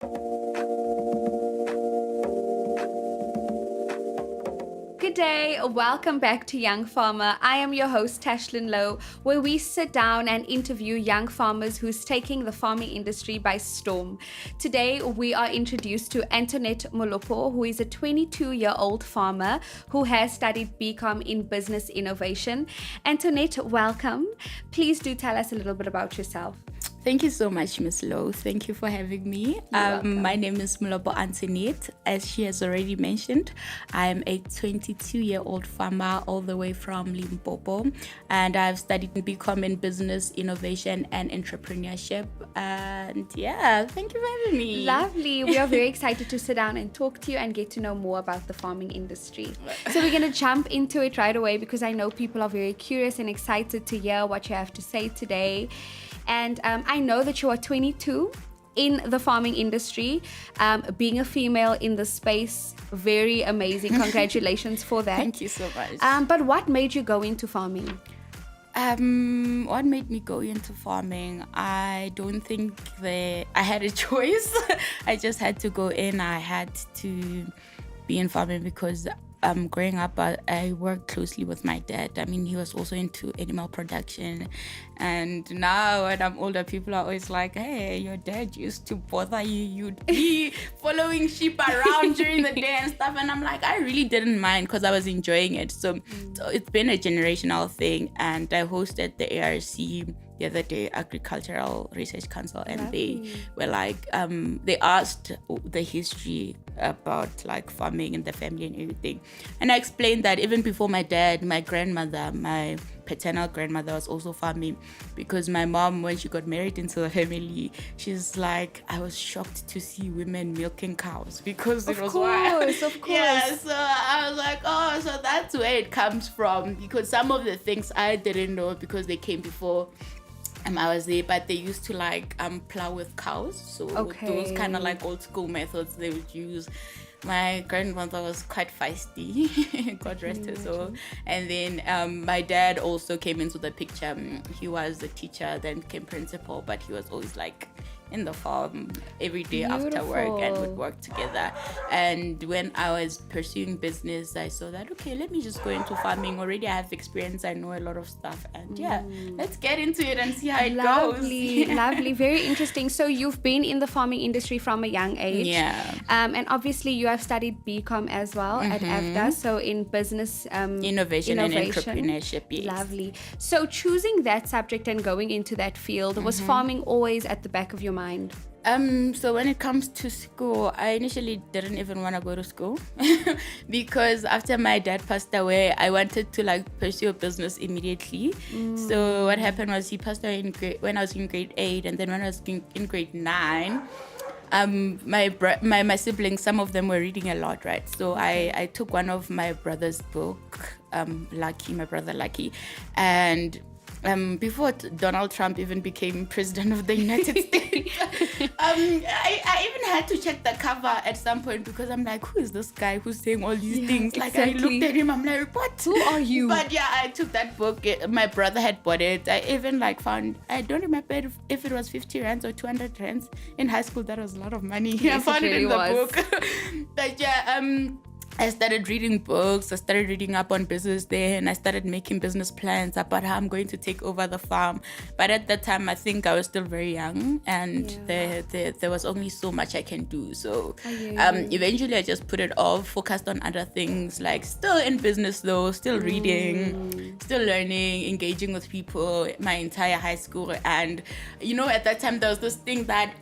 Good day, welcome back to Young Farmer. I am your host Tashlyn Louw, where we sit down and interview young farmers who's taking the farming industry by storm. Today we are introduced to Antoinette Molopo, who is a 22-year-old farmer who has studied BCom in Business Innovation. Antoinette, welcome. Please do tell us a little bit about yourself. Thank you so much, Ms. Louw. Thank you for having me. My name is Molopo Antoinette. As she has already mentioned, I am a 22-year-old farmer all the way from Limpopo, and I've studied BCom in Business Innovation and Entrepreneurship. And yeah, thank you for having me. Lovely. We are very excited to sit down and talk to you and get to know more about the farming industry. So we're going to jump into it right away because I know people are very curious and excited to hear what you have to say today. And I know that you are 22 in the farming industry, being a female in the space, very amazing. Congratulations for that. Thank you so much. But what made you go into farming? What made me go into farming? I don't think I had a choice. I just had to go in. I had to be in farming because growing up, I worked closely with my dad. I mean, he was also into animal production. And now when I'm older, people are always like, hey, your dad used to bother you. You'd be following sheep around during the day and stuff. And I'm like, I really didn't mind because I was enjoying it. So it's been a generational thing. And I hosted the ARC the other day, Agricultural Research Council, and Lovely. they were like, they asked the history about like farming in the family and everything. And I explained that even before my dad, my grandmother, my paternal grandmother was also farming, because my mom, when she got married into the family, she's like, I was shocked to see women milking cows because it was wild. Of course. Yeah, so I was like, oh, so that's where it comes from, because some of the things I didn't know because they came before I was there, but they used to like plow with cows. So those kind of like old school methods they would use. My grandmother was quite feisty, God rest her soul. And then my dad also came into the picture. He was a teacher, then became principal, but he was always like in the farm every day after work and would work together. And when I was pursuing business, I saw that, okay, let me just go into farming. Already I have experience, I know a lot of stuff, and yeah, let's get into it and see how it goes. Lovely, very interesting. So you've been in the farming industry from a young age. Yeah. And obviously you have studied BCom as well at AFDA, so in business Innovation and entrepreneurship, yes. Lovely. So choosing that subject and going into that field, was farming always at the back of your mind? So when it comes to school, I initially didn't even want to go to school because after my dad passed away, I wanted to like pursue a business immediately. So what happened was he passed away when I was in grade 8, and then when I was in grade 9, my siblings, some of them were reading a lot, right? So I took one of my brother's book, my brother Lucky, and before Donald Trump even became president of the United States, I even had to check the cover at some point because I'm like, who is this guy who's saying all these things? Like, I looked at him, I'm like, what? Who are you? But yeah, I took that book. My brother had bought it. I even like found, I don't remember if it was 50 rands or 200 rands. In high school, that was a lot of money. Yes, I found it in the was. book. But yeah, I started reading books. I started reading up on business there, and I started making business plans about how I'm going to take over the farm. But at that time, I think I was still very young, and there was only so much I can do. So eventually, I just put it off, focused on other things, like still in business though, still reading, still learning, engaging with people my entire high school. And at that time, there was this thing that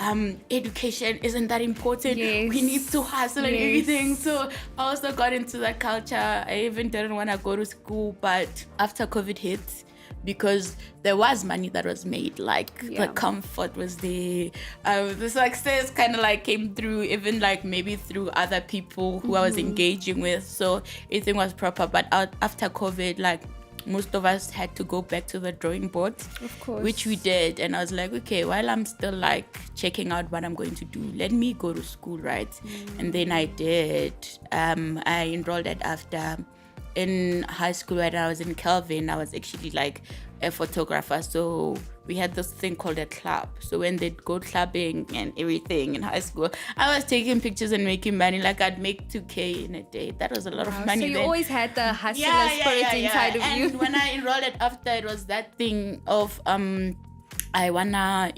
education isn't that important. Yes. We need to hustle and everything. So I also got into that culture. I even didn't want to go to school, but after COVID hit, because there was money that was made, the comfort was there, the success kind of like came through, even like maybe through other people who I was engaging with, so everything was proper. But after COVID, like most of us had to go back to the drawing board, of course, which we did. And I was like, okay, while I'm still like checking out what I'm going to do, let me go to school, right? And then I did. I enrolled at AFDA. In high school when I was in Kelvin, I was actually like a photographer. So we had this thing called a club. So when they'd go clubbing and everything in high school, I was taking pictures and making money. Like I'd make 2K in a day. That was a lot of money. So you then. Always had the hustler spirit inside of you. And when I enrolled it after, it was that thing of I wanna,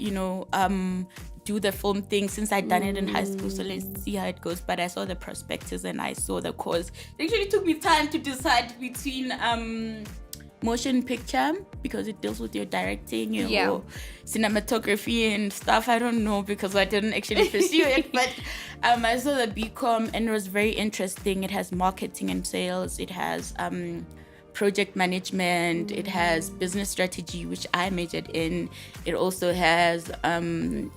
do the film thing since I'd done it in high school, so let's see how it goes. But I saw the prospectus and I saw the course. It actually took me time to decide between motion picture, because it deals with your directing, your cinematography and stuff. I don't know, because I didn't actually pursue it, but I saw the BCom and it was very interesting. It has marketing and sales, it has project management, it has business strategy, which I majored in. It also has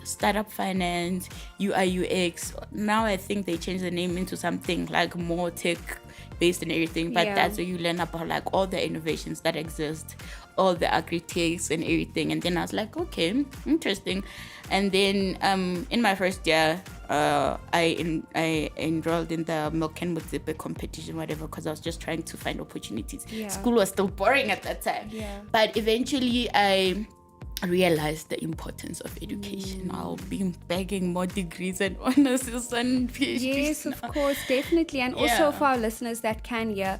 startup finance, UI UX. Now I think they changed the name into something like more tech based and everything, but that's where you learn about like all the innovations that exist, all the agri-techs and everything. And then I was like, okay, interesting. And then in my first year, I enrolled in the Milk and Muzipe competition, whatever, because I was just trying to find opportunities. School was still boring at that time. But eventually I realized the importance of education. I'll be begging more degrees and honors and PhDs. Yes, of course, definitely. And also for our listeners that can hear,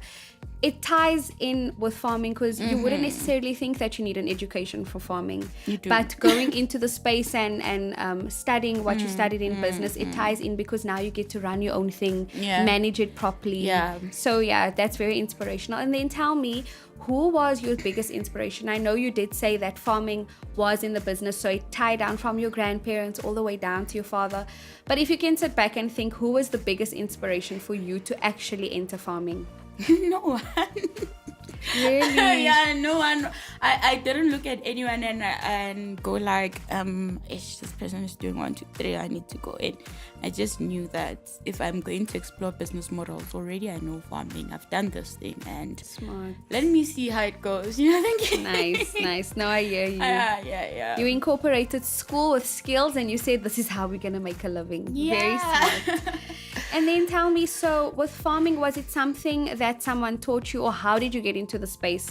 it ties in with farming, because you wouldn't necessarily think that you need an education for farming. You do. But going into the space and studying what you studied in business, it ties in, because now you get to run your own thing, manage it properly. So that's very inspirational. And then tell me, who was your biggest inspiration? I know you did say that farming was in the business, so it tied down from your grandparents all the way down to your father. But if you can sit back and think, who was the biggest inspiration for you to actually enter farming? No one. Really? No one. I didn't look at anyone and go like, this person is doing 1, 2, 3, I need to go in. I just knew that if I'm going to explore business models, already I know farming. I've done this thing, and smart. Let me see how it goes. You know what I'm Nice. No, I hear you. Yeah. You incorporated school with skills, and you said this is how we're gonna make a living. Very smart. And then tell me, so with farming, was it something that someone taught you, or how did you get into the space?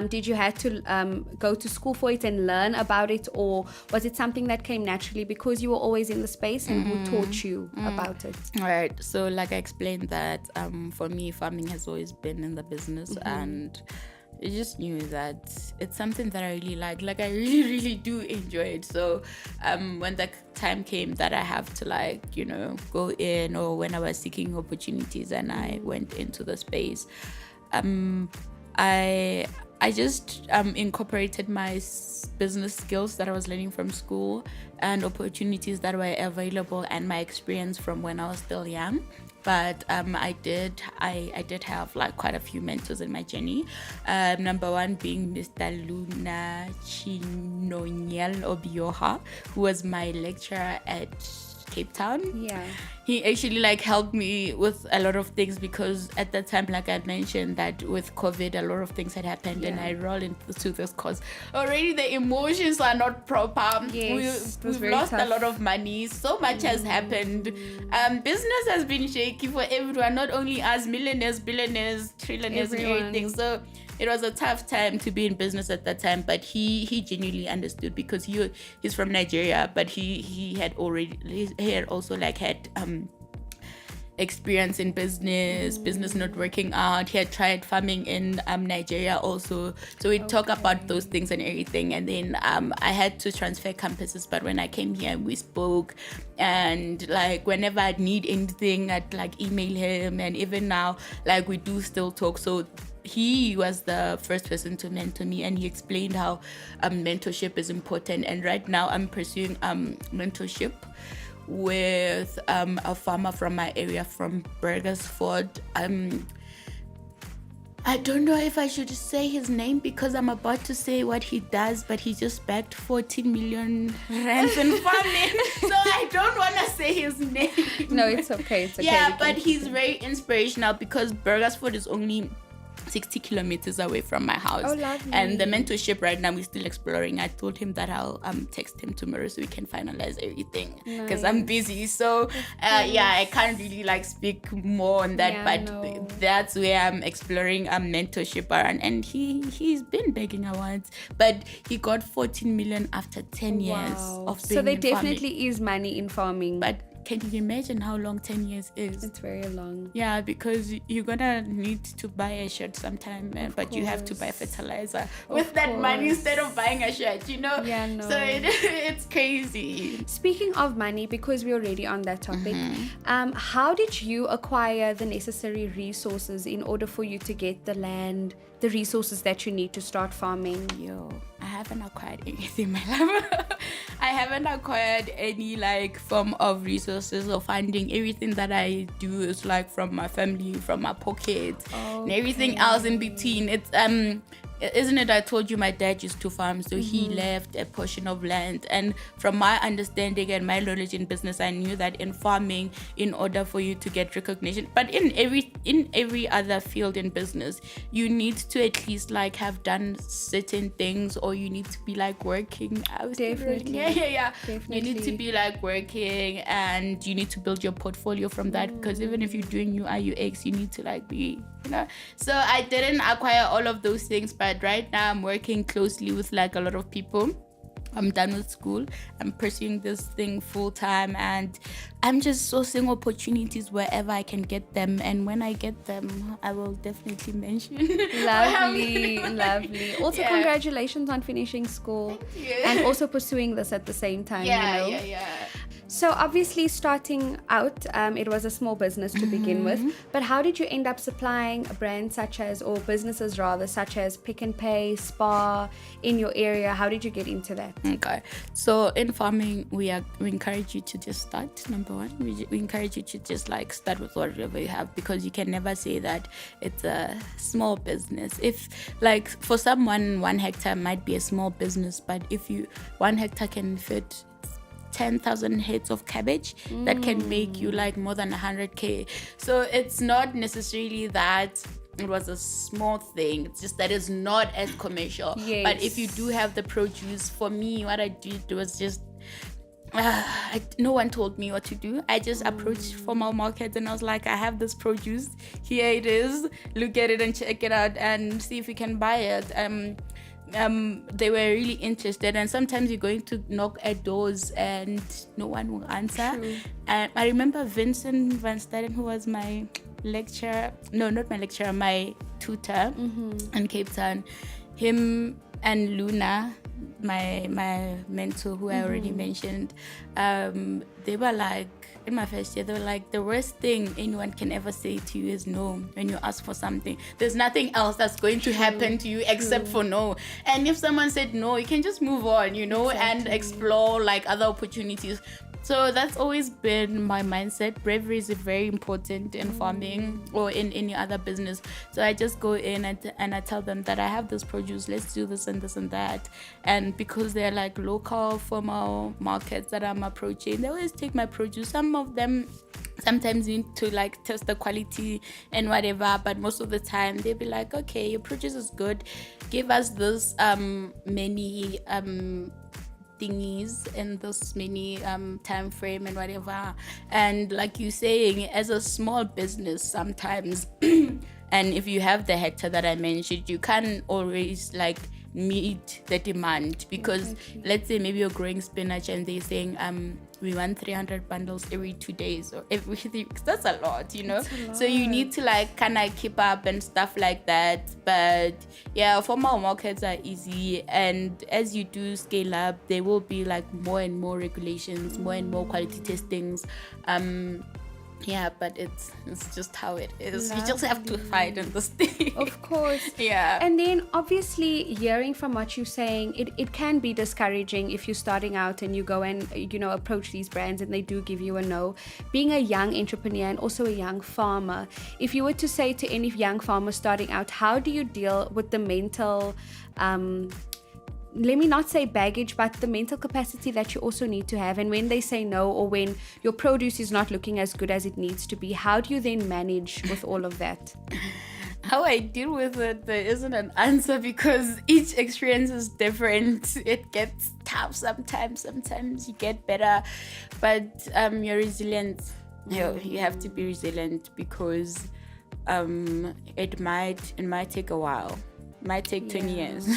Did you have to go to school for it and learn about it, or was it something that came naturally because you were always in the space, and who taught you about it? All right. So like I explained that for me, farming has always been in the business, and I just knew that it's something that I really like. Like I really do enjoy it. So when the time came that I have to go in, or when I was seeking opportunities and I went into the space, I just incorporated my business skills that I was learning from school and opportunities that were available, and my experience from when I was still young. But I did have quite a few mentors in my journey. Number one being Mr. Luna Chinonyel Obioha, who was my lecturer at Cape Town. He actually helped me with a lot of things, because at that time, like I mentioned, that with COVID a lot of things had happened, and I rolled into this course. Already the emotions are not proper. We've lost a lot of money. So much has happened. Business has been shaky for everyone, not only us, millionaires, billionaires, trillionaires, and everything. So it was a tough time to be in business at that time, but he genuinely understood, because he's from Nigeria, but he had also had experience in business not working out. He had tried farming in Nigeria also, so we talk about those things and everything. And then I had to transfer campuses, but when I came here we spoke, and whenever I'd need anything I'd email him, and even now we do still talk. So he was the first person to mentor me, and he explained how mentorship is important. And right now I'm pursuing mentorship with a farmer from my area, from Burgersford. I don't know if I should say his name, because I'm about to say what he does, but he just backed 14 million rands in farming. So I don't want to say his name. No, it's okay. Yeah, but he's very inspirational, because Burgersford is only 60 kilometers away from my house. Oh, lovely. And the mentorship right now, we're still exploring. I told him that I'll text him tomorrow so we can finalize everything, because I'm busy. So I can't really like speak more on that, but that's where I'm exploring mentorship around. And he's been begging awards, but he got 14 million after 10 years of being so there in definitely farming. is money in farming, But can you imagine how long 10 years is? it's very long. Yeah, because you're gonna need to buy a shirt sometime, but you have to buy fertilizer with that money instead of buying a shirt, you know? Yeah, no. So it's crazy. Speaking of money, because we're already on that topic, how did you acquire the necessary resources in order for you to get the land, the resources that you need to start farming? I haven't acquired anything, my love. I haven't acquired any like form of resources or funding. Everything that I do is like from my family, from my pocket, and everything else in between. It's isn't it, I told you my dad used to farm, so he left a portion of land, and from my understanding and my knowledge in business, I knew that in farming, in order for you to get recognition, but in every other field in business, you need to at least like have done certain things, or you need to be like working. Definitely. Definitely. You need to be like working, and you need to build your portfolio from that, because even if you're doing UI UX, you need to like be, you know. So I didn't acquire all of those things, but right now I'm working closely with like a lot of people. I'm done with school. I'm pursuing this thing full time, and I'm just sourcing opportunities wherever I can get them. And when I get them, I will definitely mention. Lovely. Also, congratulations on finishing school and also pursuing this at the same time. Yeah. So obviously starting out, it was a small business to begin with, but how did you end up supplying brands such as, or businesses rather, such as Pick and Pay, Spa in your area? How did you get into that? Okay, so in farming, we encourage you to just start. Number one, we encourage you to just like start with whatever you have, because you can never say that it's a small business. If like for someone 1 hectare might be a small business, but if 1 hectare can fit 10,000 heads of cabbage, that can make you like more than 100k. So it's not necessarily that it was a small thing, it's just that it's not as commercial. But if you do have the produce, for me, what I did was just no one told me what to do. I just approached formal markets, and I was like, I have this produce, here it is, look at it and check it out and see if we can buy it. They were really interested, and sometimes you're going to knock at doors and no one will answer. True. And I remember Vincent Van Staden, who was my lecturer, no, not my lecturer, my tutor in Cape Town, him and Luna, my mentor, who I already mentioned, they were like, in my first year, they were like, the worst thing anyone can ever say to you is no when you ask for something. There's nothing else that's going to happen to you except for no. And if someone said no, you can just move on, you know, and explore like other opportunities. So that's always been my mindset. Bravery is very important in farming or in any other business. So I just go in and I tell them that I have this produce, let's do this and this and that. And because they're like local formal markets that I'm approaching, they always take my produce. Some of them sometimes need to like test the quality and whatever, but most of the time they'll be like, okay, your produce is good, give us this many thingies in this many time frame and whatever. And like you saying, as a small business sometimes and if you have the hectare that I mentioned, you can't always like meet the demand, because let's say maybe you're growing spinach and they're saying we want 300 bundles every 2 days or every 3 weeks. That's a lot, you know. So you need to like kind of keep up and stuff like that. But yeah, formal markets are easy, and as you do scale up, there will be like more and more regulations, more and more quality testings. Yeah, but it's just how it is. You just have to fight in this thing. Of course. Yeah. And then obviously hearing from what you're saying, it can be discouraging if you're starting out and you go and, you know, approach these brands and they do give you a no. Being a young entrepreneur and also a young farmer, if you were to say to any young farmer starting out, how do you deal with the mental let me not say baggage, but the mental capacity that you also need to have? And when they say no, or when your produce is not looking as good as it needs to be, how do you then manage with all of that? How I deal with it, there isn't an answer because each experience is different. It gets tough sometimes you get better, but you're resilient. You have to be resilient because it might take a while. It might take 20 years.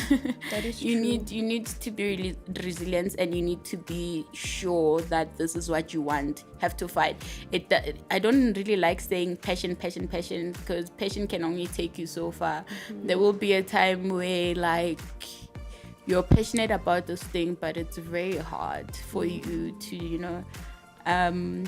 That is you true. need to be really resilient, and you need to be sure that this is what you want. Have to fight it. I don't really like saying passion, because passion can only take you so far. There will be a time where like you're passionate about this thing, but it's very hard for you to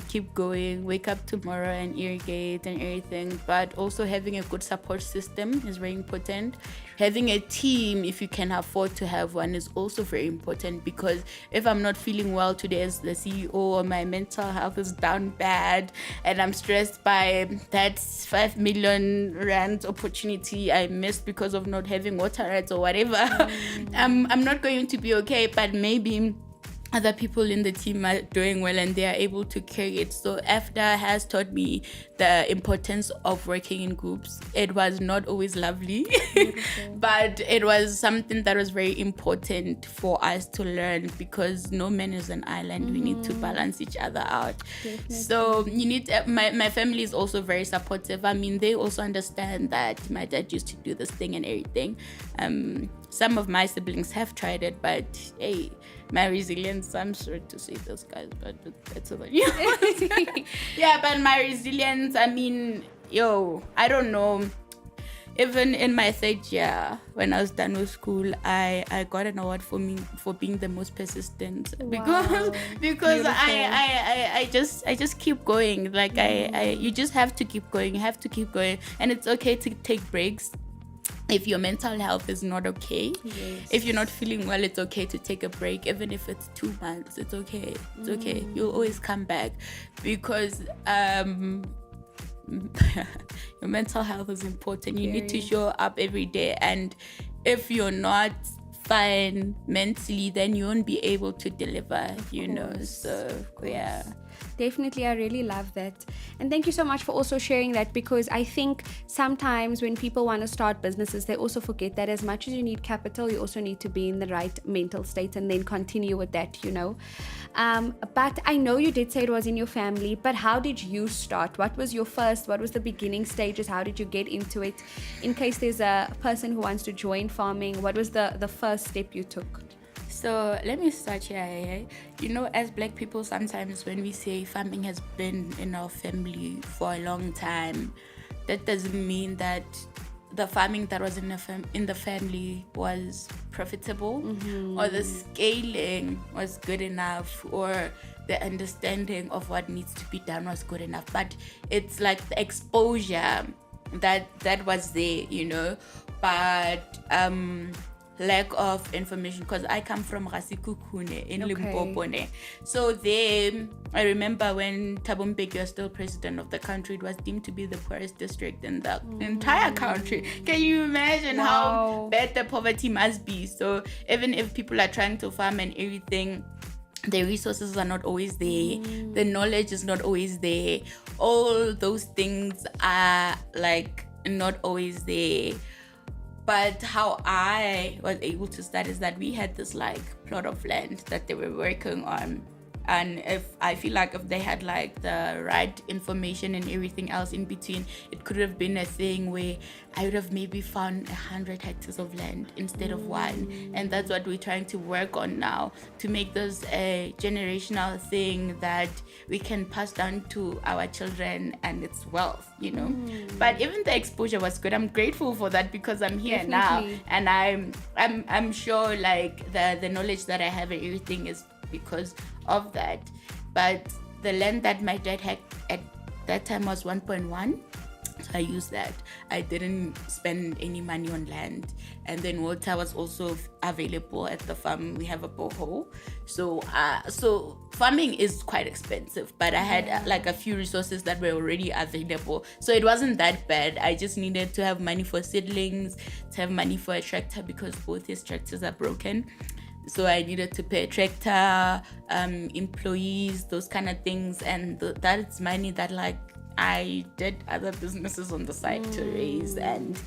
keep going, wake up tomorrow and irrigate and everything. But also having a good support system is very important. Having a team, if you can afford to have one, is also very important, because if I'm not feeling well today as the CEO, or my mental health is down bad and I'm stressed by that 5 million rand opportunity I missed because of not having water rights or whatever, I'm not going to be okay. But maybe other people in the team are doing well and they are able to carry it. So AFDA has taught me the importance of working in groups. It was not always lovely, but it was something that was very important for us to learn, because no man is an island. We need to balance each other out. Definitely. So you need my family is also very supportive. I mean, they also understand that my dad used to do this thing and everything. Some of my siblings have tried it, but hey, my resilience, I'm sorry to say this, guys, but it's over. Yeah, but my resilience, I mean, I don't know. Even in my third year, when I was done with school, I got an award for being the most persistent. Wow. because Beautiful. I just keep going. Like you just have to keep going. You have to keep going, and it's okay to take breaks. If your mental health is not okay, if you're not feeling well, it's okay to take a break. Even if it's 2 months, it's okay. It's okay. You'll always come back, because your mental health is important. You need to show up every day, and if you're not fine mentally, then you won't be able to deliver, so yeah. Definitely, I really love that. And thank you so much for also sharing that, because I think sometimes when people want to start businesses, they also forget that as much as you need capital, you also need to be in the right mental state and then continue with that, But I know you did say it was in your family, but how did you start? What was the beginning stages? How did you get into it? In case there's a person who wants to join farming, what was the first step you took? So let me start here. As Black people, sometimes when we say farming has been in our family for a long time, that doesn't mean that the farming that was in the family was profitable, or the scaling was good enough, or the understanding of what needs to be done was good enough. But it's like the exposure that was there, but lack of information, because I come from Rasikukune in Limpopo. So there, I remember when Thabo Mbeki was still president of the country, it was deemed to be the poorest district in the entire country. Can you imagine how bad the poverty must be? So even if people are trying to farm and everything, the resources are not always there, the knowledge is not always there, all those things are like not always there. But how I was able to start is that we had this like plot of land that they were working on, and if they had like the right information and everything else in between, it could have been a thing where I would have maybe found 100 hectares of land instead of one. And that's what we're trying to work on now, to make this a generational thing that we can pass down to our children, and it's wealth, But even the exposure was good. I'm grateful for that, because I'm here now, and I'm sure like the knowledge that I have and everything is because of that. But the land that my dad had at that time was 1.1, so I used that. I didn't spend any money on land, and then water was also available at the farm. We have a borehole, so farming is quite expensive, but I had like a few resources that were already available, so it wasn't that bad. I just needed to have money for seedlings, to have money for a tractor, because both his tractors are broken. So I needed to pay a tractor, employees, those kind of things, and that's money that like I did other businesses on the side to raise and,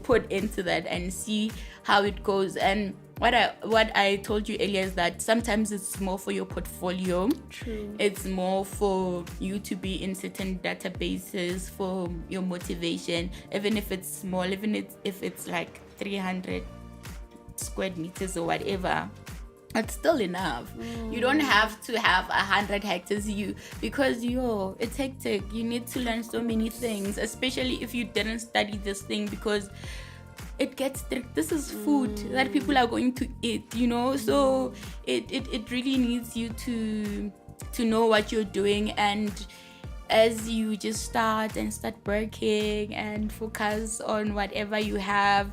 put into that and see how it goes. And what I told you earlier is that sometimes it's more for your portfolio. True. It's more for you to be in certain databases for your motivation, even if it's small, even if it's like 300 square meters or whatever. It's still enough. You don't have to have 100 hectares because it's hectic. You need to learn so many things, especially if you didn't study this thing, because it gets strict. This is food that people are going to eat, so it really needs you to know what you're doing. And as you just start working and focus on whatever you have,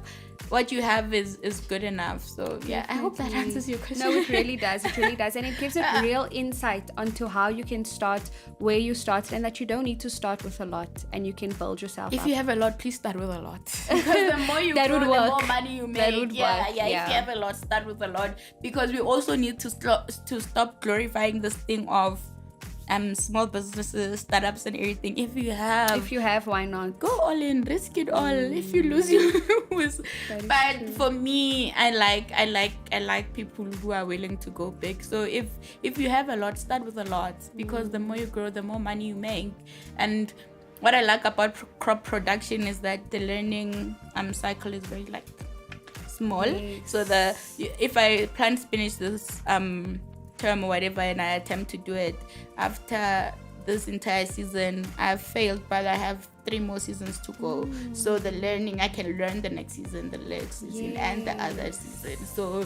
what you have is good enough. So yeah, I hope that answers your question. No, it really does. It really does. And it gives a real insight onto how you can start where you started, and that you don't need to start with a lot and you can build yourself If up. you have a lot, please start with a lot. Because the more you That grow, would the work. more money you make. That would yeah. work. If you have a lot, start with a lot. Because we also need to stop glorifying this thing of small businesses, startups and everything. If you have, why not? go all in, risk it all. If you lose, you lose. But true. for me, I like people who are willing to go big. So if you have a lot, start with a lot, because the more you grow, the more money you make. And what I like about crop production is that the learning cycle is very small. Yes. So if I plant spinach this term or whatever, and I attempt to do it after this entire season, I've failed, but I have 3 more seasons to go. So the learning, I can learn the next season, the next season, and the other season. So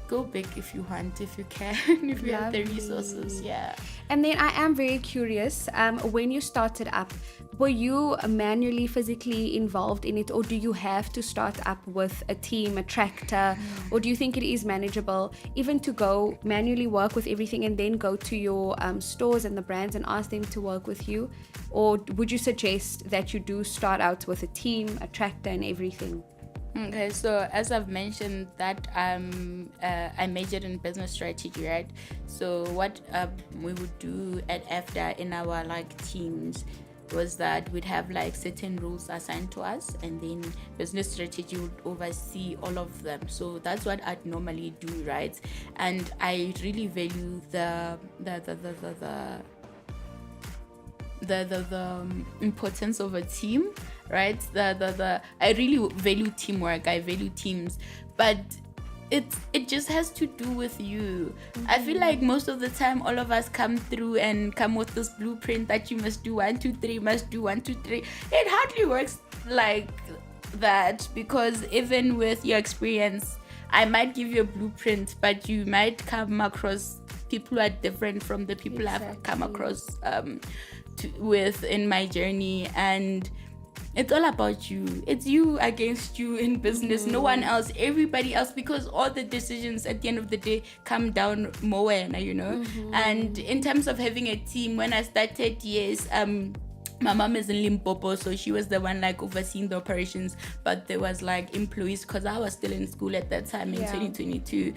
go big if you want, if you can, if you have the resources. Yeah. And then I am very curious, when you started up, were you manually, physically involved in it, or do you have to start up with a team, a tractor, or do you think it is manageable even to go manually work with everything and then go to your stores and the brands and ask them to work with you? Or would you suggest that you do start out with a team, a tractor and everything? Okay, so as I've mentioned that I majored in business strategy, right? So what we would do at AFDA in our teams was that we'd have certain roles assigned to us, and then business strategy would oversee all of them. So that's what I'd normally do, right? And I really value the importance of a team, right? I really value teamwork. I value teams, but it just has to do with you. I feel like most of the time all of us come through and come with this blueprint that you must do 1 2 3, must do 1 2 3. It hardly works like that, because even with your experience, I might give you a blueprint, but you might come across people who are different from the people I've come across with in my journey. And it's all about you. It's you against you in business. No one else, everybody else, because all the decisions at the end of the day come down Moana, And in terms of having a team, when I started, yes, my mom is in Limpopo, so she was the one overseeing the operations, but there was employees, because I was still in school at that time in 2022.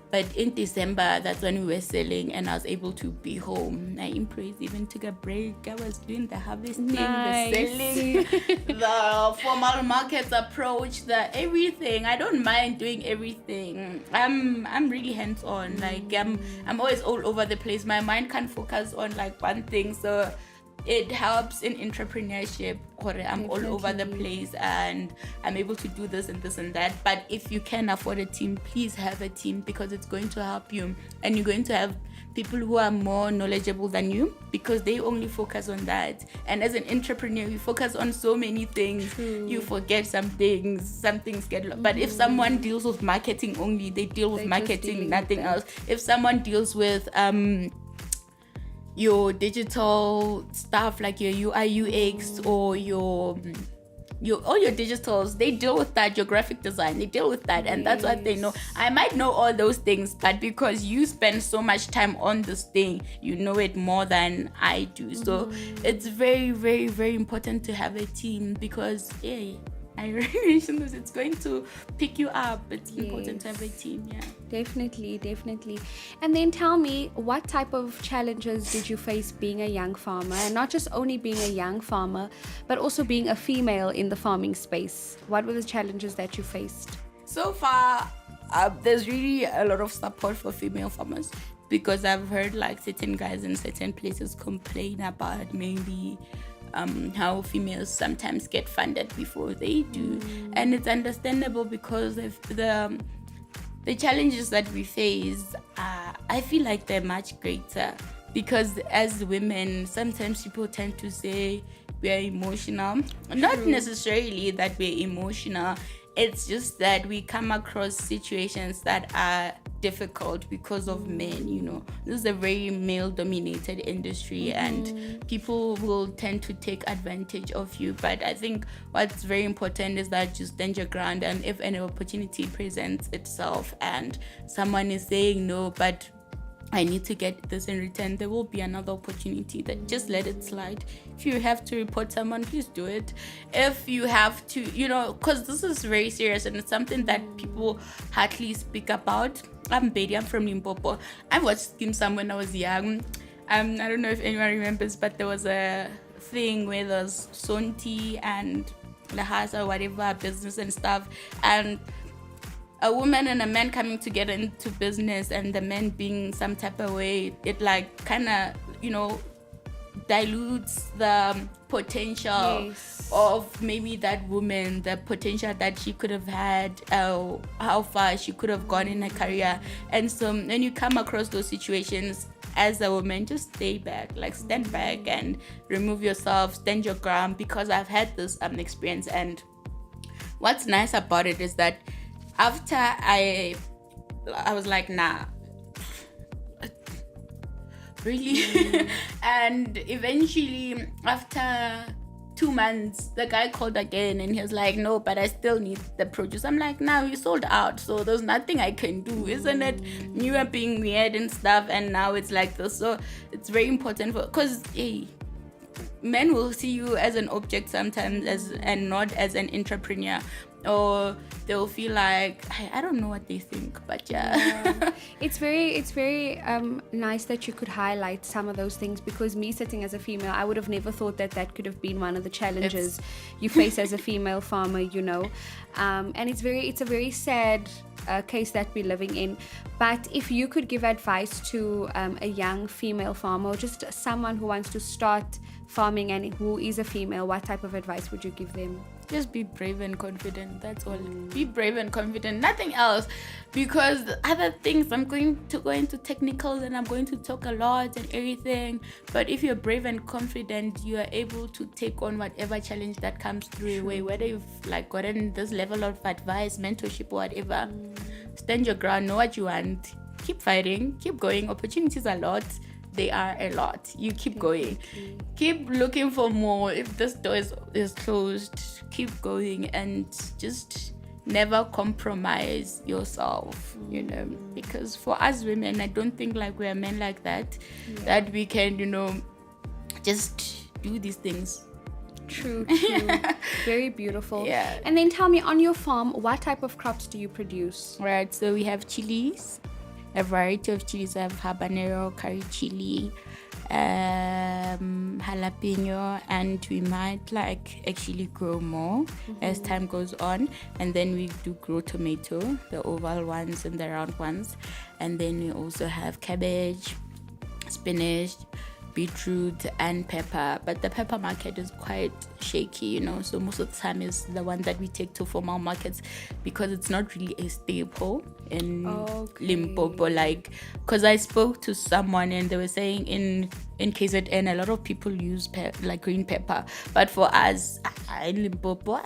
But in December, that's when we were selling, and I was able to be home. My employees even took a break. I was doing the harvesting, the selling, the formal markets approach, the everything. I don't mind doing everything. I'm really hands-on. I'm always all over the place. My mind can't focus on one thing. So it helps in entrepreneurship, or I'm all over the place and I'm able to do this and this and that. But if you can afford a team, please have a team, because it's going to help you, and you're going to have people who are more knowledgeable than you, because they only focus on that. And as an entrepreneur, you focus on so many things. True. You forget some things get but if someone deals with marketing only, they deal with marketing, nothing else. If someone deals with your digital stuff, like your UI UX, or your all your digitals, they deal with that. Your graphic design, they deal with that. And that's what they know. I might know all those things, but because you spend so much time on this thing, you know it more than I do. So it's very, very, very important to have a team, because I really mentioned this. It's going to pick you up. It's important to have a team. Yeah. Definitely. And then tell me, what type of challenges did you face being a young farmer? And not just only being a young farmer, but also being a female in the farming space. What were the challenges that you faced? So far, there's really a lot of support for female farmers, because I've heard like certain guys in certain places complain about maybe how females sometimes get funded before they do. And it's understandable, because if the challenges that we face, I feel like they're much greater, because as women, sometimes people tend to say we're emotional. Not necessarily that we're emotional, it's just that we come across situations that are difficult because of men, you know. This is a very male-dominated industry, and people will tend to take advantage of you. But I think what's very important is that you stand your ground, and if an opportunity presents itself and someone is saying no, but I need to get this in return, there will be another opportunity. That just let it slide. If you have to report someone, please do it. If you have to, you know, because this is very serious and it's something that people hardly speak about. I'm Betty, I'm from Limpopo. I watched Skim Sam when I was young. I don't know if anyone remembers, but there was a thing where there's Sonti and Lahasa or whatever, business and stuff, and a woman and a man coming together into business, and the man being some type of way, it like kind of, you know, dilutes the potential of maybe that woman, the potential that she could have had, how far she could have gone in her career. And so when you come across those situations as a woman, just stay back, like stand back and remove yourself, stand your ground, because I've had this experience. And what's nice about it is that after I was like, nah, really? And eventually, after 2 months, the guy called again and he was like, no, but I still need the produce. I'm like, nah, you sold out, so there's nothing I can do, isn't it? You are being weird and stuff, and now it's like this. So it's very important, because hey, men will see you as an object sometimes, and not as an entrepreneur. Or they'll feel like, I don't know what they think, but yeah. It's very nice that you could highlight some of those things, because me sitting as a female, I would have never thought that could have been one of the challenges you face as a female farmer, you know. And it's a very sad case that we're living in. But if you could give advice to a young female farmer, or just someone who wants to start farming and who is a female, what type of advice would you give them? Just be brave and confident. That's all. Be brave and confident. Nothing else. Because other things, I'm going to go into technicals and I'm going to talk a lot and everything. But if you're brave and confident, you are able to take on whatever challenge that comes through your way. Whether you've like gotten this level of advice, mentorship, or whatever. Stand your ground. Know what you want. Keep fighting. Keep going. Opportunities are a lot. They are a lot. You keep going. Keep looking for more. If this door is closed, keep going, and just never compromise yourself, you know, because for us women, I don't think like we're men like that, that we can, you know, just do these things. True. Very beautiful. Yeah. And then tell me, on your farm, what type of crops do you produce? Right, so we have chilies, a variety of chilies. I have habanero, curry chili, jalapeno, and we might like actually grow more as time goes on. And then we do grow tomato, the oval ones and the round ones. And then we also have cabbage, spinach, beetroot, and pepper. But the pepper market is quite shaky, you know, so most of the time is the one that we take to formal markets, because it's not really a staple in Limpopo. Like, because I spoke to someone and they were saying in KZN a lot of people use like green pepper, but for us in Limpopo,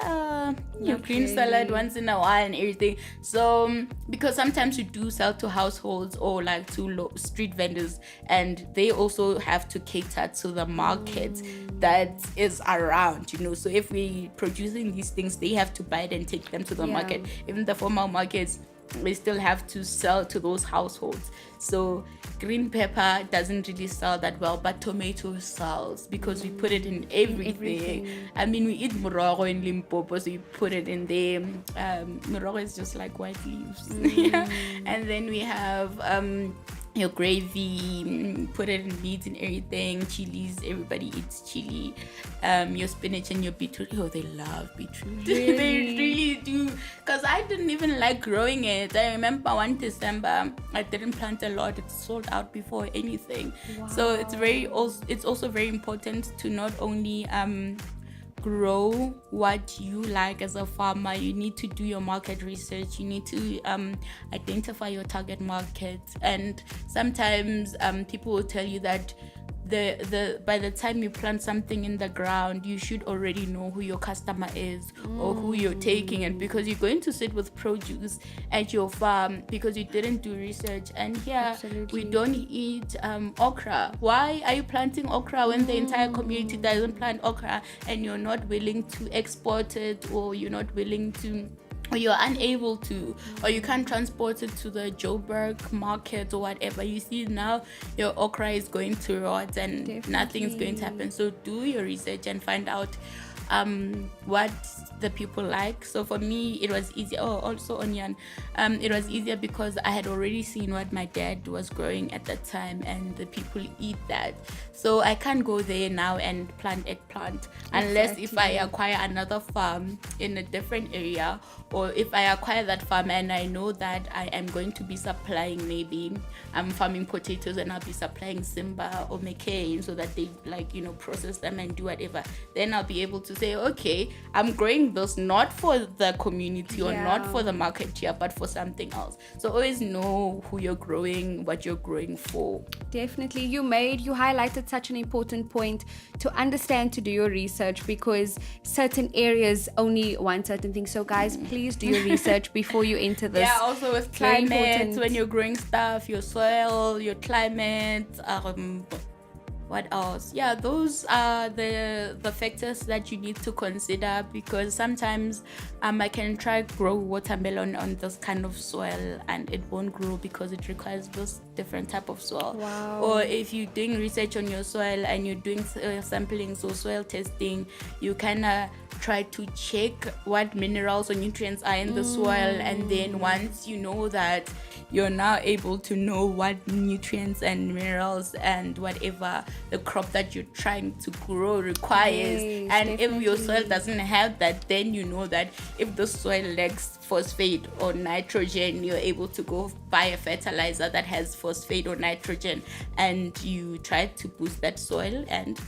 green salad once in a while and everything. So because sometimes we do sell to households or like to street vendors, and they also have to cater to the market that is around, you know. So if we producing these things, they have to buy it and take them to the market. Even the formal markets, we still have to sell to those households. So green pepper doesn't really sell that well, but tomato sells because we put it in everything. I mean, we eat morogo in Limpopo, so you put it in there. Morogo is just like white leaves. And then we have your gravy, put it in meat and everything, chilies, everybody eats chili, your spinach and your beetroot. Oh, they love beetroot. Really? They really do, because I didn't even like growing it. I remember one December I didn't plant a lot. It sold out before anything. Wow. So it's also very important to not only grow what you like as a farmer. You need to do your market research. You need to identify your target market. And sometimes people will tell you that the by the time you plant something in the ground, you should already know who your customer is or who you're taking it, because you're going to sit with produce at your farm because you didn't do research. And here we don't eat okra. Why are you planting okra when the entire community doesn't plant okra, and you're not willing to export it, or you're not willing to, or you're unable to, or you can't transport it to the Joburg market or whatever? You see, now your okra is going to rot and nothing is going to happen. So do your research and find out what the people like. So for me, it was easier. Oh, also onion. It was easier because I had already seen what my dad was growing at that time, and the people eat that. So I can't go there now and plant eggplant unless if I acquire another farm in a different area, or if I acquire that farm and I know that I am going to be supplying, maybe I'm farming potatoes and I'll be supplying Simba or McCain, so that they process them and do whatever. Then I'll be able to say, okay, I'm growing this not for the community or not for the market here, but for something else. So always know who you're growing, what you're growing for. Definitely. You highlighted such an important point, to understand, to do your research, because certain areas only want certain things. So guys, please do your research before you enter this. Yeah, also with climate, when you're growing stuff, your soil, your climate, what else? Yeah, those are the factors that you need to consider, because sometimes I can try grow watermelon on this kind of soil and it won't grow because it requires this different type of soil. Wow. Or if you're doing research on your soil and you're doing sampling, so soil testing, you kind of try to check what minerals or nutrients are in the soil, and then once you know that, you're now able to know what nutrients and minerals and whatever the crop that you're trying to grow requires. Yes, and definitely. if your soil doesn't have that, then you know that if the soil lacks phosphate or nitrogen, you're able to go buy a fertilizer that has phosphate or nitrogen, and you try to boost that soil, and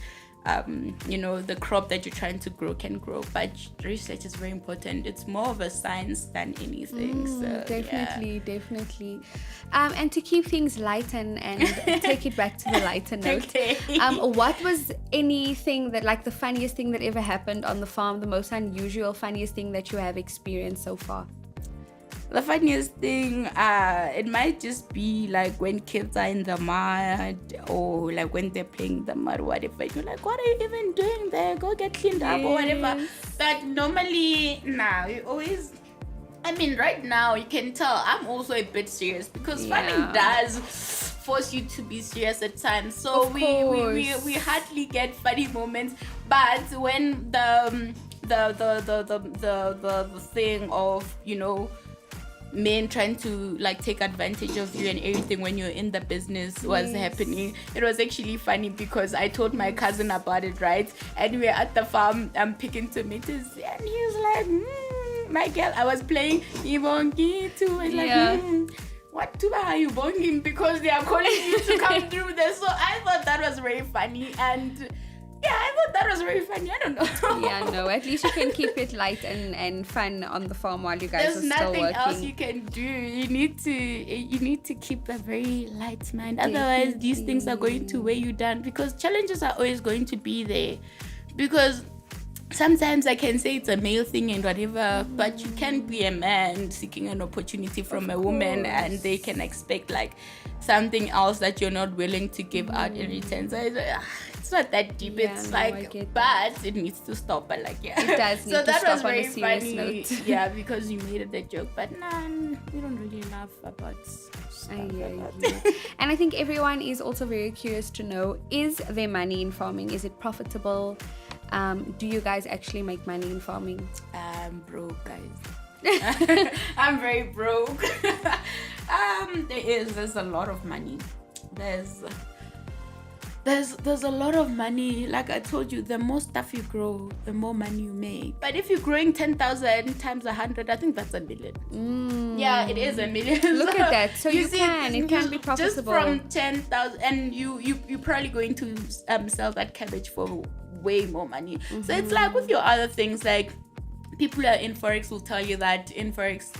the crop that you're trying to grow can grow. But research is very important. It's more of a science than anything. So Definitely. And to keep things light and take it back to the lighter note, Okay. What was anything that, like, the funniest thing that ever happened on the farm, the most unusual, funniest thing that you have experienced so far? The funniest thing, it might just be like when kids are in the mud, or like when they're playing in the mud or whatever. You're like, what are you even doing there? Go get cleaned up or whatever. But normally, you always, right now you can tell I'm also a bit serious, because farming does force you to be serious at times. So we hardly get funny moments. But when the thing of, men trying to take advantage of you and everything when you're in the business was happening, it was actually funny, because I told my cousin about it, right? And we were at the farm, I'm picking tomatoes, and he was like, my girl, I was playing Ibongi too. He's like, what tuba are you bonging? Because they are calling you to come through there. So I thought that was very funny, and I thought that was very funny. I don't know. At least you can keep it light and fun on the farm while you guys There's are still working. nothing else you can do. You need to keep a very light mind. Otherwise, these things are going to weigh you down, because challenges are always going to be there. Because sometimes I can say it's a male thing and whatever, but you can be a man seeking an opportunity from a woman, and they can expect something else that you're not willing to give out in return. So it's not that deep. Yeah, It's no, I like, get but it needs to stop. But like, yeah, It does need so to that stop was on a very serious funny. note. Yeah, because you made it a joke, but nah, we don't really laugh about stuff I hear like you. that. And I think everyone is also very curious to know, is there money in farming? Is it profitable? Do you guys actually make money in farming? I'm broke, guys. I'm very broke. There's a lot of money. There's a lot of money. Like I told you, the more stuff you grow, the more money you make. But if you're growing 10,000 times 100, I think that's a million. Yeah, it is a million. Look at that. So it can be profitable. Just from 10,000, and you're probably going to sell that cabbage for way more money. So it's like with your other things, like people are in Forex will tell you that in Forex,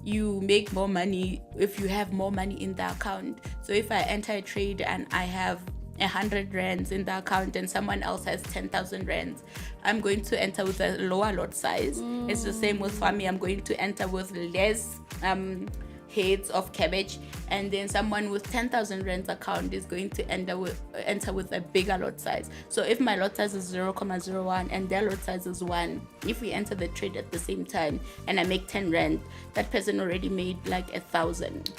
you make more money if you have more money in the account. So if I enter a trade and I have 100 rands in the account and someone else has 10,000 rands, I'm going to enter with a lower lot size. It's the same with farming. I'm going to enter with less heads of cabbage, and then someone with 10,000 rands account is going to enter with a bigger lot size. So if my lot size is 0.01 and their lot size is 1, if we enter the trade at the same time and I make 10 rand, that person already made like 1,000,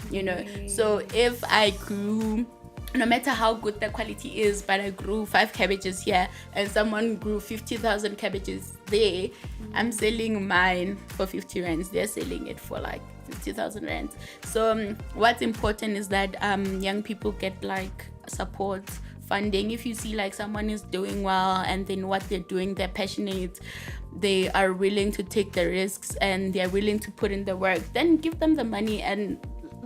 So if I grew, no matter how good the quality is, but I grew 5 cabbages here and someone grew 50,000 cabbages there, I'm selling mine for 50 rands. They're selling it for like 50,000 rands. So what's important is that young people get like support, funding. If you see like someone is doing well and then what they're doing, they're passionate, they are willing to take the risks and they're willing to put in the work, then give them the money and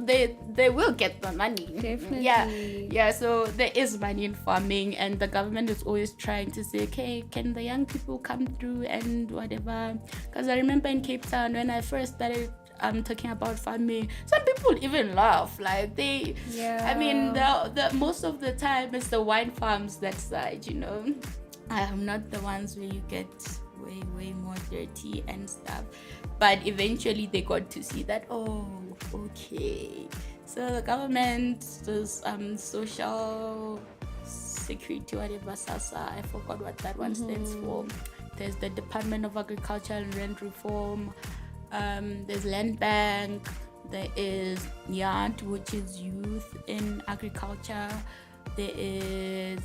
they will get the money. Definitely. Yeah, so there is money in farming, and the government is always trying to say, okay, can the young people come through and whatever. Because I remember in Cape Town when I first started talking about farming, some people even laugh. Like I mean, the most of the time it's the wine farms that side, not the ones where you get way more dirty and stuff. But eventually they got to see that, oh, okay, so the government, this social security, whatever, SASA, I forgot what that one stands for. There's the Department of Agriculture and Land Reform, there's Land Bank, there is YARD, which is Youth in Agriculture, there's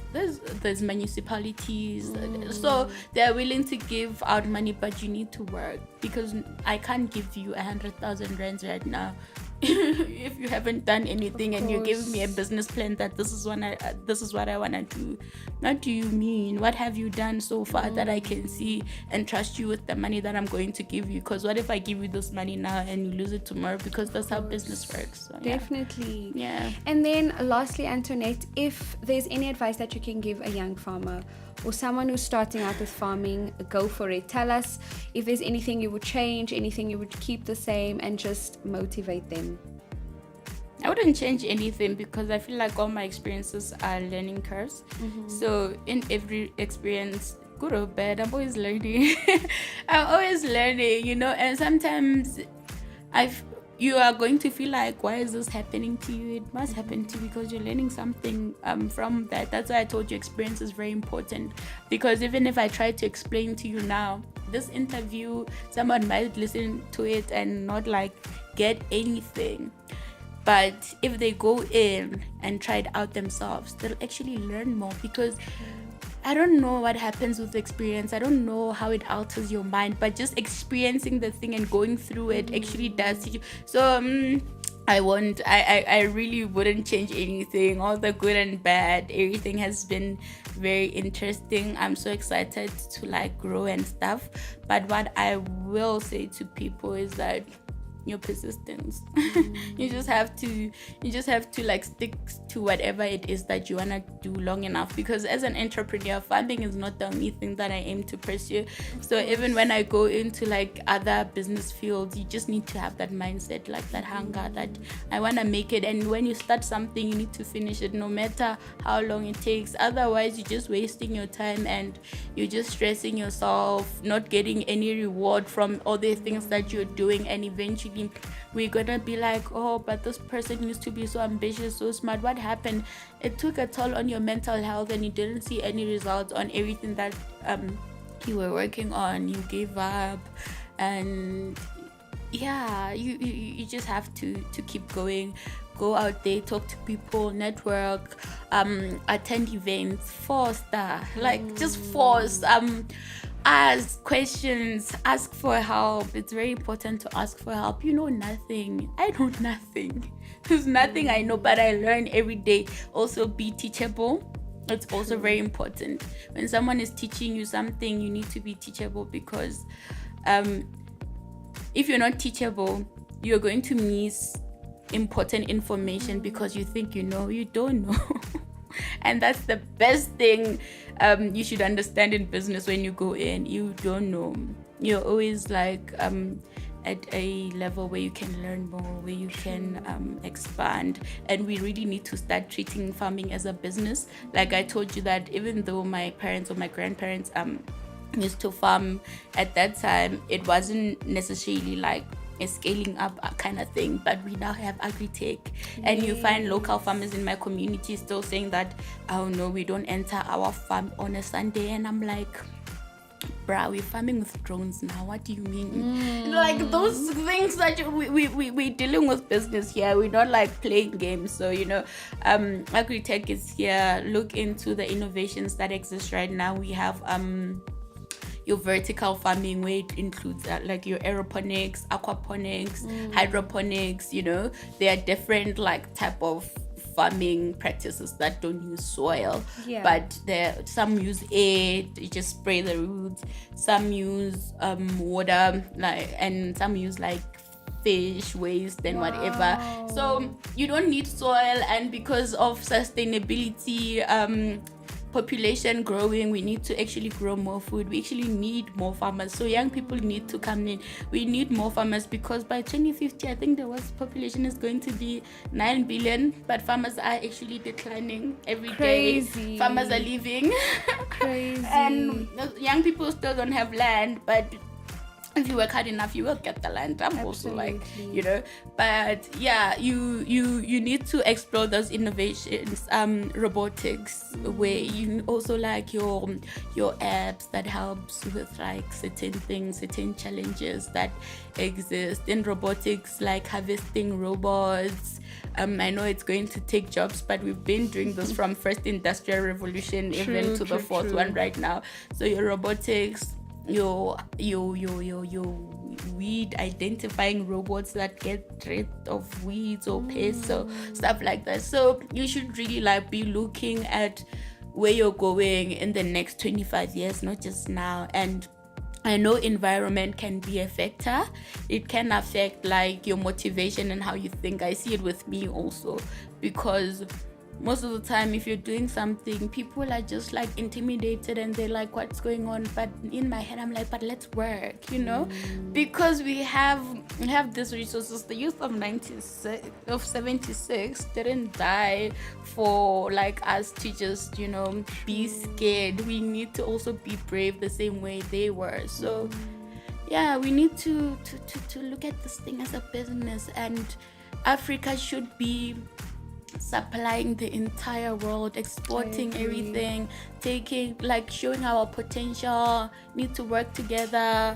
municipalities. So they're willing to give out money, but you need to work, because I can't give you 100,000 rands right now if you haven't done anything and you give me a business plan that this is what I want to do. What do you mean? What have you done so far that I can see and trust you with the money that I'm going to give you? Because what if I give you this money now and you lose it tomorrow? Because that's how business works. So, definitely. Yeah. And then lastly, Antoinette, if there's any advice that you can give a young farmer or someone who's starting out with farming, go for it. Tell us if there's anything you would change, anything you would keep the same, and just motivate them. I wouldn't change anything, because I feel like all my experiences are learning curves. So in every experience, good or bad, I'm always learning. And sometimes you are going to feel like, why is this happening to you? It must happen to you because you're learning something from that. That's why I told you experience is very important, because even if I try to explain to you now, this interview, someone might listen to it and not like get anything. But if they go in and try it out themselves, they'll actually learn more, because I don't know what happens with experience. I don't know how it alters your mind, but just experiencing the thing and going through it actually does teach you. So I really wouldn't change anything. All the good and bad, everything has been very interesting. I'm so excited to like grow and stuff. But what I will say to people is that your persistence. you just have to like stick to whatever it is that you want to do long enough, because as an entrepreneur, farming is not the only thing that I aim to pursue. So even when I go into like other business fields, you just need to have that mindset, like that hunger, that I want to make it. And when you start something, you need to finish it, no matter how long it takes. Otherwise you're just wasting your time and you're just stressing yourself, not getting any reward from all the things that you're doing, and eventually easy. We're gonna be like, oh, but this person used to be so ambitious, so smart. What happened? It took a toll on your mental health, and you didn't see any results on everything that you were working on. You gave up, and yeah, you just have to keep going. Go out there, talk to people, network, attend events, foster, like just force, ask questions, ask for help. It's very important to ask for help. You know nothing. I know nothing. There's nothing I know, but I learn every day. Also, be teachable. It's also very important. When someone is teaching you something, you need to be teachable, because if you're not teachable, you're going to miss important information because you think you know, you don't know. And that's the best thing you should understand in business. When you go in, you don't know. You're always like at a level where you can learn more, where you can expand. And we really need to start treating farming as a business. Like I told you, that even though my parents or my grandparents used to farm at that time, it wasn't necessarily like a scaling up kind of thing, but we now have agri-tech. And you find local farmers in my community still saying that, oh no, we don't enter our farm on a Sunday. And I'm like, bruh, we're farming with drones now. What do you mean? Like those things that we're dealing with business here. We're not like playing games. So, you know, agri-tech is here. Look into the innovations that exist right now. We have your vertical farming, where it includes like your aeroponics, aquaponics, hydroponics. You know, there are different like type of farming practices that don't use soil, but some use air, you just spray the roots. Some use water, like, and some use like fish waste and whatever. So you don't need soil, and because of sustainability, population growing, we need to actually grow more food. We actually need more farmers. So young people need to come in. We need more farmers, because by 2050, I think the world's population is going to be 9 billion, but farmers are actually declining every day. Farmers are leaving. Crazy. And young people still don't have land, but if you work hard enough, you will get the land. I'm also like, you know, but yeah, you need to explore those innovations. Robotics, where you also like your apps that helps with like certain things, certain challenges that exist in robotics, like harvesting robots. I know it's going to take jobs, but we've been doing this from first industrial revolution to the fourth one right now. So your robotics, your weed identifying robots that get rid of weeds or pests or stuff like that. So you should really like be looking at where you're going in the next 25 years, not just now. And I know environment can be a factor. It can affect like your motivation and how you think. I see it with me also, because most of the time, if you're doing something, people are just like intimidated and they're like, what's going on? But in my head, I'm like, but let's work, you know, because we have these resources. The youth of 76 didn't die for like us to just, you know, be scared. We need to also be brave the same way they were. So yeah, we need to look at this thing as a business, and Africa should be supplying the entire world, exporting everything, showing our potential. Need to work together,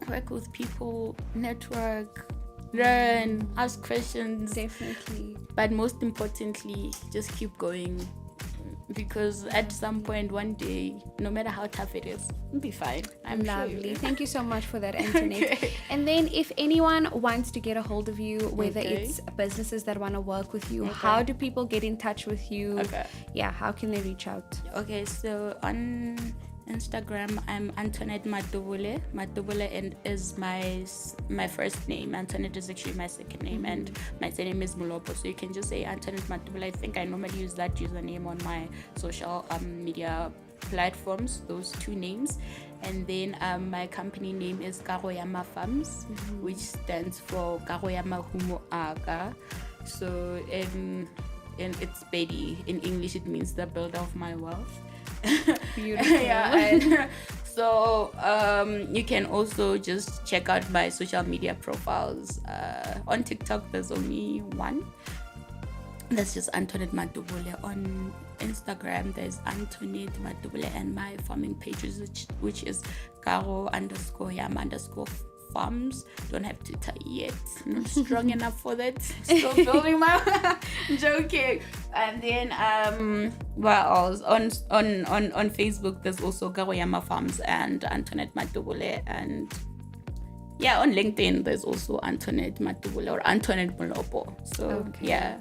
work with people, network, learn, ask questions. Definitely. But most importantly, just keep going, because at some point, one day, no matter how tough it is, it'll be fine. I'm Lovely. Sure. Thank you so much for that, Antoinette. Okay. And then if anyone wants to get a hold of you, whether it's businesses that want to work with you, how do people get in touch with you? Yeah, how can they reach out? Okay, so on Instagram, I'm Antoinette Molopo. Molopo is my first name. Antoinette is actually my second name, and my surname is Molopo. So you can just say Antoinette Molopo. I think I normally use that username on my social media platforms, those two names. And then my company name is Karoyama Farms, which stands for Karoyama Humo Aga. So and it's Betty. In English, it means the builder of my wealth. Beautiful. Yeah. So you can also just check out my social media profiles. On TikTok, there's only one. That's just Antoinette Molopo. On Instagram, there's Antoinette Molopo, and my farming pages, which is Karo_Yam_farms. Don't have Twitter yet. Not strong enough for that. Still building my. I'm joking. And then what else? On Facebook, there's also Karo Yama Farms and Antoinette Molopo, and yeah, on LinkedIn, there's also Antoinette Molopo or Antoinette Molopo. So yeah.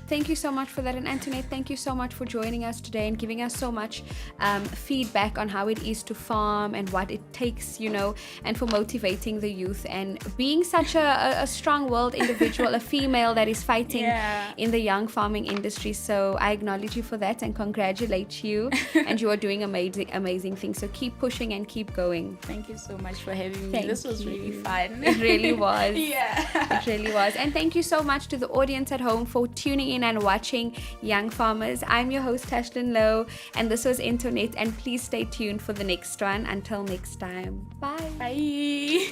Thank you so much for that. And Antoinette, thank you so much for joining us today and giving us so much feedback on how it is to farm and what it takes, and for motivating the youth and being such a strong-willed individual, a female that is fighting in the young farming industry. So I acknowledge you for that and congratulate you. And you are doing amazing things. So keep pushing and keep going. Thank you so much for having me. This was really fun. It really was. Yeah. It really was. And thank you so much to the audience at home for tuning in and watching Young Farmers. I'm your host Tashlyn Louw, and this was Antoinette, and please stay tuned for the next one. Until next time, bye.